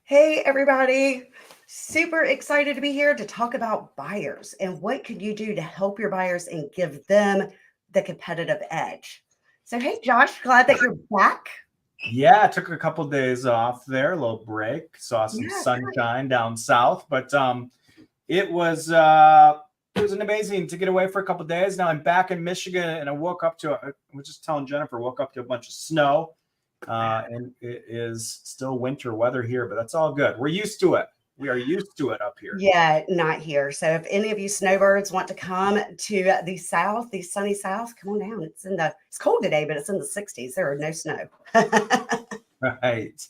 Hey, everybody. Super excited to be here to talk about buyers and what can you do to help your buyers and give them the competitive edge. So, hey, Josh, glad that you're back. Yeah, I took a couple days off there, a little break, saw some Yeah, sunshine down south, but it was an amazing to get away for a couple days. Now I'm back in Michigan, and I was just telling Jennifer, woke up to a bunch of snow, and it is still winter weather here, but that's all good. We're used to it. We are used to it up here. yeah, not here. So, if any of you snowbirds want to come to the south, the sunny south, come on down. It's cold today, but it's in the 60s. There are no snow. Right.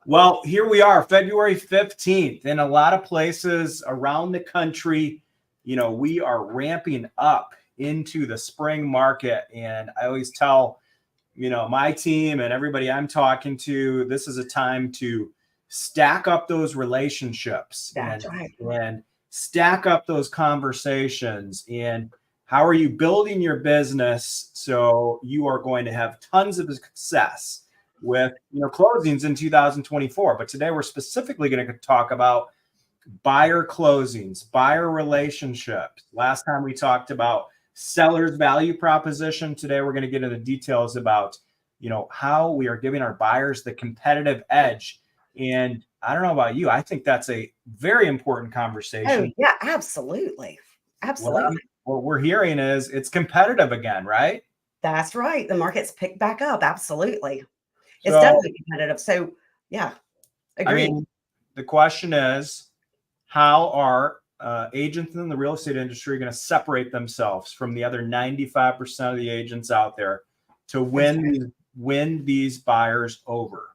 Well, here we are, February 15th. In a lot of places around the country, we are ramping up into the spring market. And I always tell, my team and everybody I'm talking to, this is a time to stack up those relationships That's right. and stack up those conversations. And how are you building your business so you are going to have tons of success with closings in 2024. But today we're specifically going to talk about buyer closings, buyer relationships. Last time we talked about seller's value proposition. Today we're going to get into details about how we are giving our buyers the competitive edge. And I don't know about you, I think that's a very important Oh, conversation. yeah, absolutely. Absolutely. What we're hearing is it's competitive again, right? That's right. The market's picked back up. Absolutely. It's So definitely competitive. So, yeah, I agreed. mean, the question is, how are agents in the real estate industry going to separate themselves from the other 95% of the agents out there to win these buyers over?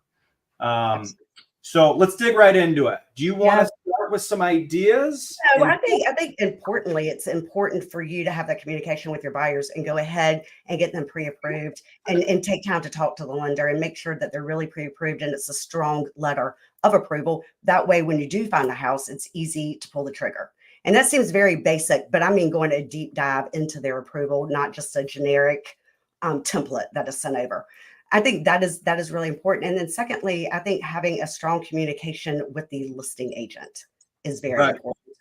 So let's dig right into it. Do you want to start with some ideas? No, I think importantly, it's important for you to have that communication with your buyers and go ahead and get them pre-approved and take time to talk to the lender and make sure that they're really pre-approved and it's a strong letter of approval. That way, when you do find a house, it's easy to pull the trigger. And that seems very basic, but I mean going a deep dive into their approval, not just a generic template that is sent over. I think that is really important. And then secondly, I think having a strong communication with the listing agent is very important.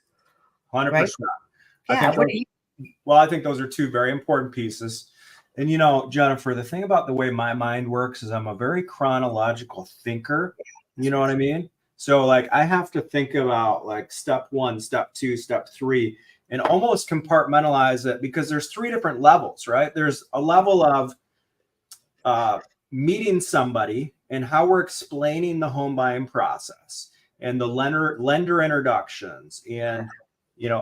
100%. Right? Yeah. I think those are two very important pieces. And Jennifer, the thing about the way my mind works is I'm a very chronological thinker. You know what I mean? So like I have to think about like step 1, step 2, step 3, and almost compartmentalize it because there's 3 different levels, right? There's a level of meeting somebody and how we're explaining the home buying process and the lender introductions and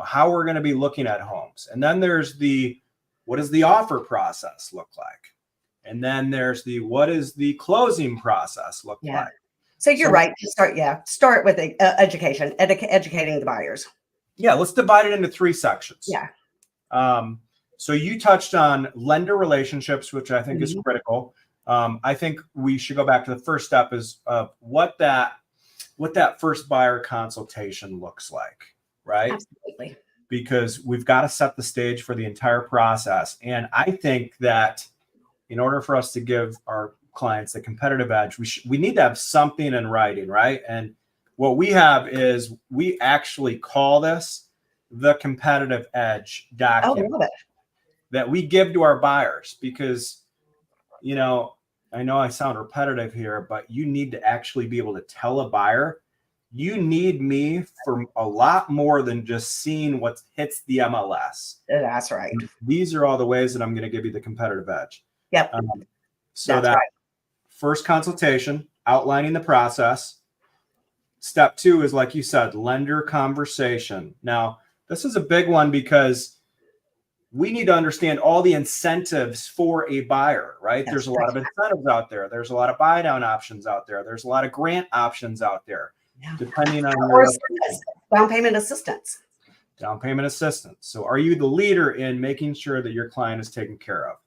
how we're going to be looking at homes. And then there's what does the offer process look like? And then there's what does the closing process look like? So you're right to start with education, educating the buyers. Yeah, let's divide it into 3 sections. Yeah. So you touched on lender relationships, which I think is critical. I think we should go back to the first step is what that first buyer consultation looks like, right? Absolutely. Because we've got to set the stage for the entire process. And I think that in order for us to give our clients the competitive edge, we need to have something in writing, right? And what we have is we actually call this the competitive edge document that we give to our buyers because, I know I sound repetitive here, but you need to actually be able to tell a buyer, you need me for a lot more than just seeing what hits the MLS. That's right. These are all the ways that I'm going to give you the competitive edge. Yep. So that first consultation, outlining the process. Step 2 is, like you said, lender conversation. Now, this is a big one because we need to understand all the incentives for a buyer, right? There's a lot of incentives out there. There's a lot of buy down options out there. There's a lot of grant options out there, depending on your down payment assistance. Down payment assistance. So are you the leader in making sure that your client is taken care of?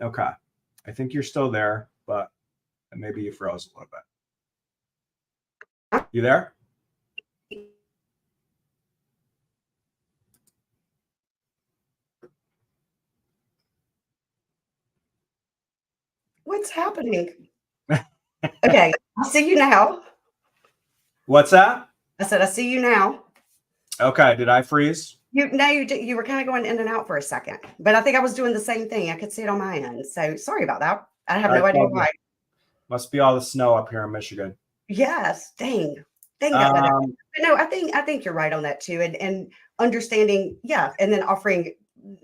Okay. I think you're still there, but maybe you froze a little bit. You there? What's happening? Okay, I see you now. What's that? I said, I see you now. Okay. Did I freeze? You were kind of going in and out for a second, but I think I was doing the same thing. I could see it on my end. So sorry about that. I have no idea why. Must be all the snow up here in Michigan. Yes. Dang that weather. But no, I think you're right on that too. And understanding, yeah, and then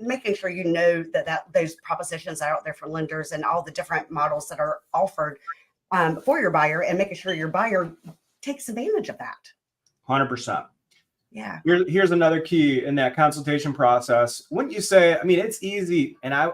making sure you know that those propositions are out there for lenders and all the different models that are offered for your buyer, and making sure your buyer takes advantage of that. 100%. Yeah. Here's another key in that consultation process. Wouldn't you say, I mean, it's easy, and I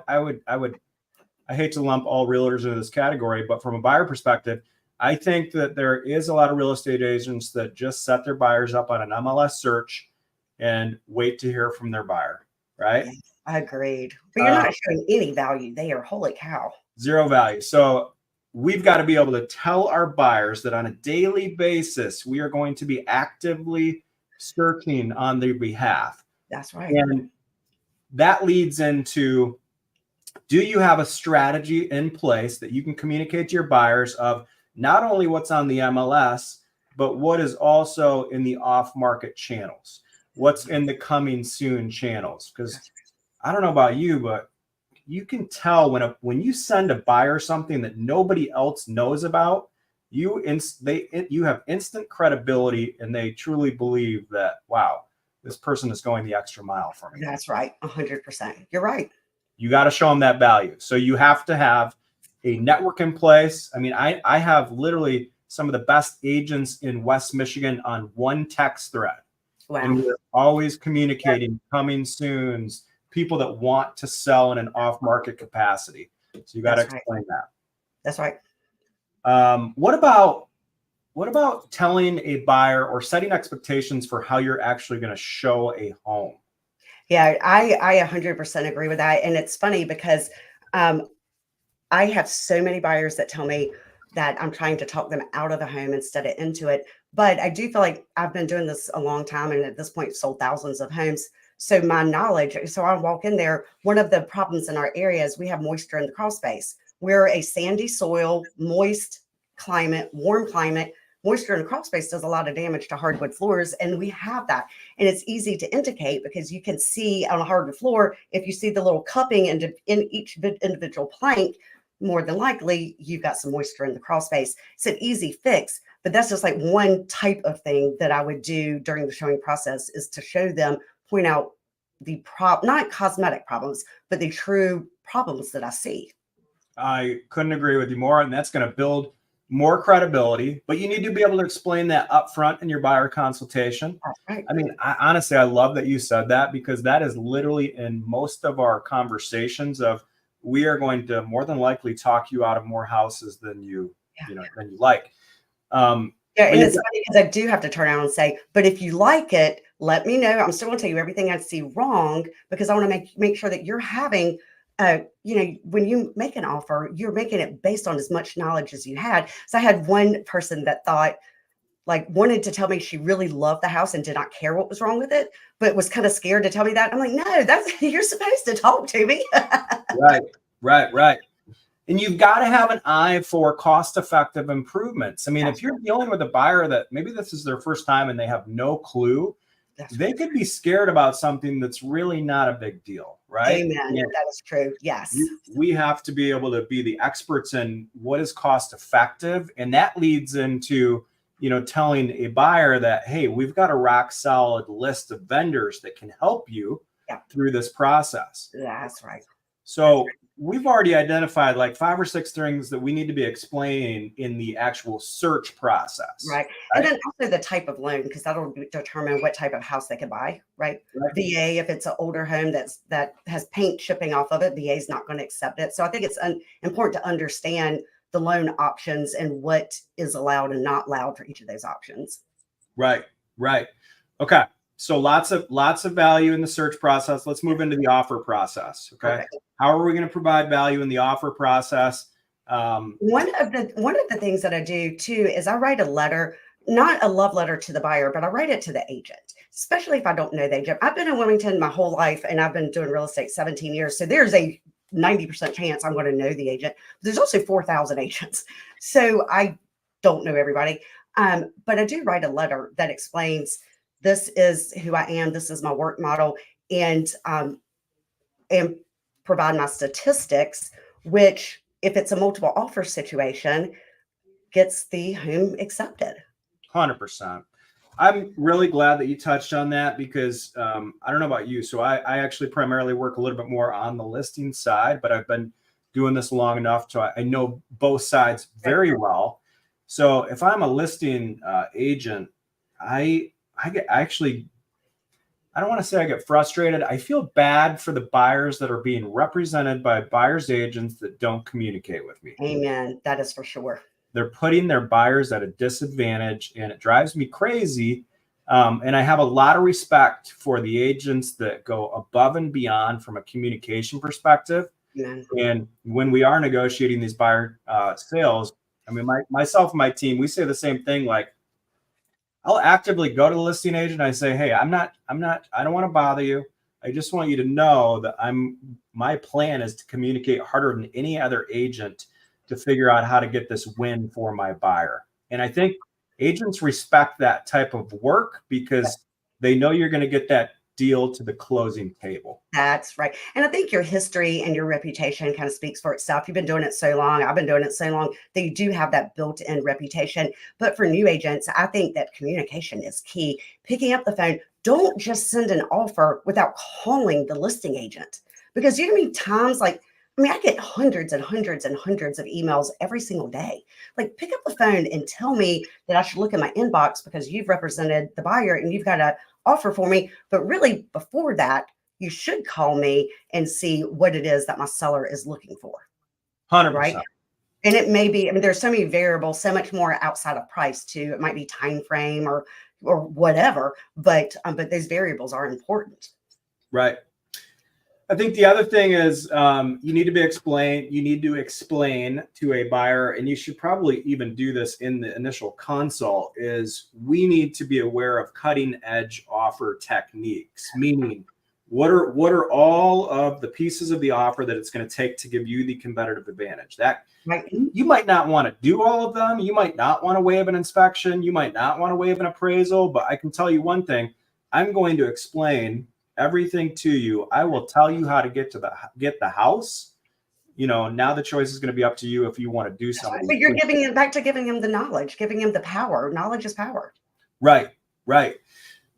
hate to lump all realtors into this category, but from a buyer perspective, I think that there is a lot of real estate agents that just set their buyers up on an MLS search and wait to hear from their buyer, right? Yeah, agreed. But you're not showing any value there. Holy cow. Zero value. So we've got to be able to tell our buyers that on a daily basis, we are going to be actively searching on their behalf. That's right. And that leads into, do you have a strategy in place that you can communicate to your buyers of not only what's on the MLS, but what is also in the off-market channels? What's in the coming soon channels? Because I don't know about you, but you can tell when you send a buyer something that nobody else knows about, you have instant credibility, and they truly believe that, wow, this person is going the extra mile for me. That's right. 100%. You're right. You got to show them that value. So you have to have a network in place. I mean, I have literally some of the best agents in West Michigan on one text thread. Wow. And we're always communicating coming soons, people that want to sell in an off-market capacity. So you got to explain that. That's right. What about telling a buyer or setting expectations for how you're actually going to show a home? Yeah, I 100% agree with that. And it's funny because I have so many buyers that tell me that I'm trying to talk them out of the home instead of into it. But I do feel like I've been doing this a long time, and at this point sold thousands of homes. So my knowledge, so I walk in there, one of the problems in our area is we have moisture in the crawl space. We're a sandy soil, moist climate, warm climate. Moisture in the crawl space does a lot of damage to hardwood floors, and we have that. And it's easy to indicate because you can see on a hardwood floor, if you see the little cupping in each individual plank, more than likely you've got some moisture in the crawl space. It's an easy fix, but that's just like one type of thing that I would do during the showing process, is to show them, point out the not cosmetic problems, but the true problems that I see. I couldn't agree with you more. And that's going to build more credibility, but you need to be able to explain that up front in your buyer consultation. Right. I mean, honestly, I love that you said that, because that is literally in most of our conversations of, we are going to more than likely talk you out of more houses than you like. And it's funny because I do have to turn around and say, but if you like it, let me know. I'm still going to tell you everything I see wrong, because I want to make sure that you're having, when you make an offer, you're making it based on as much knowledge as you had. So I had one person that wanted to tell me she really loved the house and did not care what was wrong with it, but was kind of scared to tell me that. I'm like, no, you're supposed to talk to me. Right. And you've got to have an eye for cost-effective improvements. I mean, if you're dealing with a buyer that maybe this is their first time and they have no clue, they could be scared about something that's really not a big deal, right? Amen. That is true. Yes. We have to be able to be the experts in what is cost-effective, and that leads into telling a buyer that, hey, we've got a rock solid list of vendors that can help you through this process. That's right. So we've already identified like 5 or 6 things that we need to be explaining in the actual search process. Right. And then also the type of loan, because that'll determine what type of house they can buy, right? VA, if it's an older home that has paint chipping off of it, VA is not going to accept it. So I think it's important to understand the loan options and what is allowed and not allowed for each of those options. Right. Okay. So lots of value in the search process. Let's move into the offer process. Okay. Perfect. How are we going to provide value in the offer process? One of the things that I do too is I write a letter, not a love letter to the buyer, but I write it to the agent, especially if I don't know the agent. I've been in Wilmington my whole life, and I've been doing real estate 17 years. So there's a 90% chance I'm going to know the agent. There's also 4,000 agents. So I don't know everybody. But I do write a letter that explains this is who I am, this is my work model, and and provide my statistics, which if it's a multiple offer situation, gets the home accepted. 100%. I'm really glad that you touched on that because I don't know about you. So I actually primarily work a little bit more on the listing side, but I've been doing this long enough so I know both sides very well. So if I'm a listing agent, I don't want to say I get frustrated. I feel bad for the buyers that are being represented by buyers agents that don't communicate with me. Amen. That is for sure. They're putting their buyers at a disadvantage, and it drives me crazy. And I have a lot of respect for the agents that go above and beyond from a communication perspective. Yeah. And when we are negotiating these buyer sales, I mean, myself and my team, we say the same thing. Like, I'll actively go to the listing agent. I say, hey, I don't want to bother you. I just want you to know that my plan is to communicate harder than any other agent to figure out how to get this win for my buyer. And I think agents respect that type of work because they know you're going to get that deal to the closing table. That's right. And I think your history and your reputation kind of speaks for itself. You've been doing it so long. I've been doing it so long that you do have that built-in reputation. But for new agents, I think that communication is key. Picking up the phone, don't just send an offer without calling the listing agent. Because you know how many times, like, I mean, I get hundreds and hundreds and hundreds of emails every single day. Like, pick up the phone and tell me that I should look in my inbox because you've represented the buyer and you've got an offer for me. But really, before that, you should call me and see what it is that my seller is looking for. 100%. Right. And it may be, I mean, there's so many variables, so much more outside of price too. It might be time frame or whatever, but those variables are important. Right. I think the other thing is you need to explain to a buyer, and you should probably even do this in the initial consult, is we need to be aware of cutting edge offer techniques, meaning what are all of the pieces of the offer that it's going to take to give you the competitive advantage. That Right. you might not want to do all of them. You might not want to waive an inspection. You might not want to waive an appraisal, but I can tell you one thing. I'm going to explain everything to you. I will tell you how to get the house. You know, now the choice is going to be up to you if you want to do something. But you're giving him the knowledge, giving him the power. Knowledge is power. Right.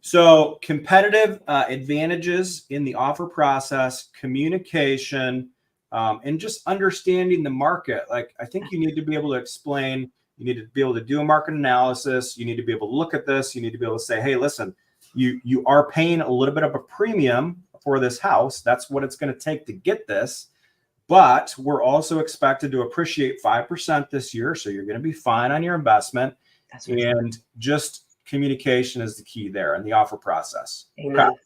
So competitive advantages in the offer process, communication, and just understanding the market. Like, I think you need to be able to explain, you need to be able to do a market analysis. You need to be able to look at this. You need to be able to say, hey, listen, you are paying a little bit of a premium for this house. That's what it's going to take to get this. But we're also expected to appreciate 5% this year. So you're going to be fine on your investment. That's right. And just communication is the key there in the offer process. Amen. Okay.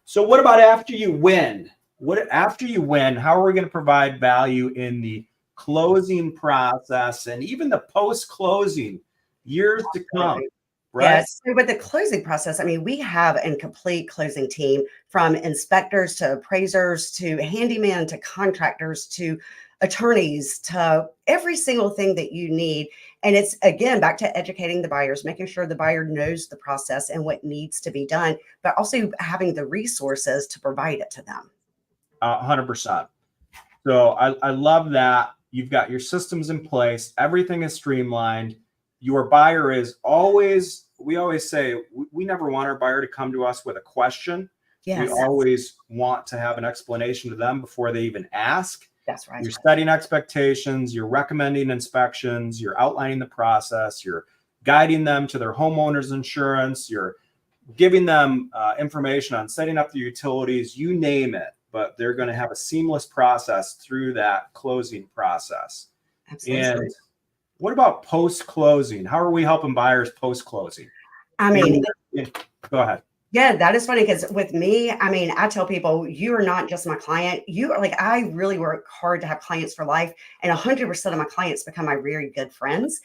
So what about after you win? After you win, how are we going to provide value in the closing process and even the post-closing years to come? Right? Yes. So with the closing process, I mean, we have a complete closing team from inspectors to appraisers to handyman to contractors to attorneys to every single thing that you need. And it's, again, back to educating the buyers, making sure the buyer knows the process and what needs to be done, but also having the resources to provide it to them. 100%. So I love that. You've got your systems in place. Everything is streamlined. Your buyer is always, we always say, we never want our buyer to come to us with a question. Yes. We always want to have an explanation to them before they even ask. That's right. You're setting expectations, you're recommending inspections, you're outlining the process, you're guiding them to their homeowner's insurance, you're giving them information on setting up the utilities, you name it, but they're going to have a seamless process through that closing process. Absolutely. And what about post-closing? How are we helping buyers post-closing? I mean, go ahead. Yeah, that is funny because with me, I mean, I tell people, you are not just my client. You are like, I really work hard to have clients for life, and 100% of my clients become my very good friends.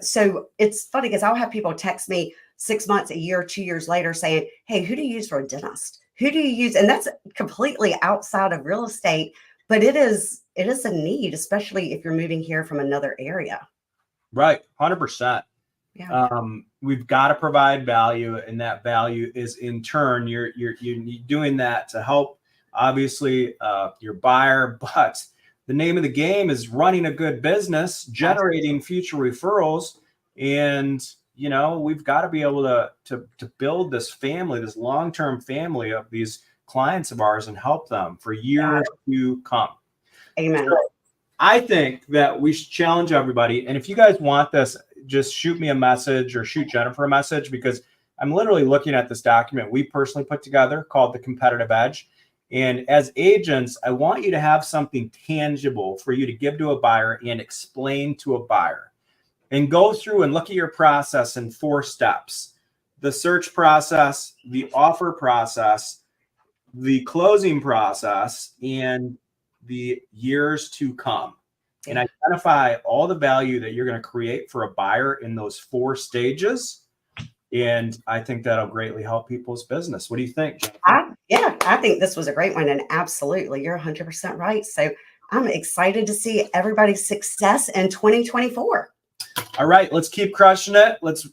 So it's funny because I'll have people text me 6 months, a year, 2 years later saying, hey, who do you use for a dentist? Who do you use? And that's completely outside of real estate, but it is a need, especially if you're moving here from another area. Right. 100%. Yeah. We've got to provide value, and that value is in turn you're doing that to help obviously your buyer, but the name of the game is running a good business, generating future referrals, and we've got to be able to build this family, this long-term family of these clients of ours, and help them for years to come. Amen. So I think that we should challenge everybody, and if you guys want this, just shoot me a message or shoot Jennifer a message, because I'm literally looking at this document we personally put together called the Competitive Edge. And as agents, I want you to have something tangible for you to give to a buyer and explain to a buyer, and go through and look at your process in 4 steps: the search process, the offer process, the closing process, and the years to come. And identify all the value that you're going to create for a buyer in those 4 stages. And I think that'll greatly help people's business. What do you think, Jennifer? I think this was a great one. And absolutely, you're 100% right. So I'm excited to see everybody's success in 2024. All right, let's keep crushing it. Let's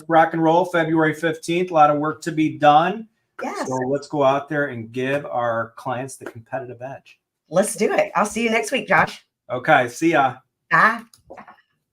rock and roll. February 15th, a lot of work to be done. Yes. So let's go out there and give our clients the competitive edge. Let's do it. I'll see you next week, Josh. Okay, see ya. Bye.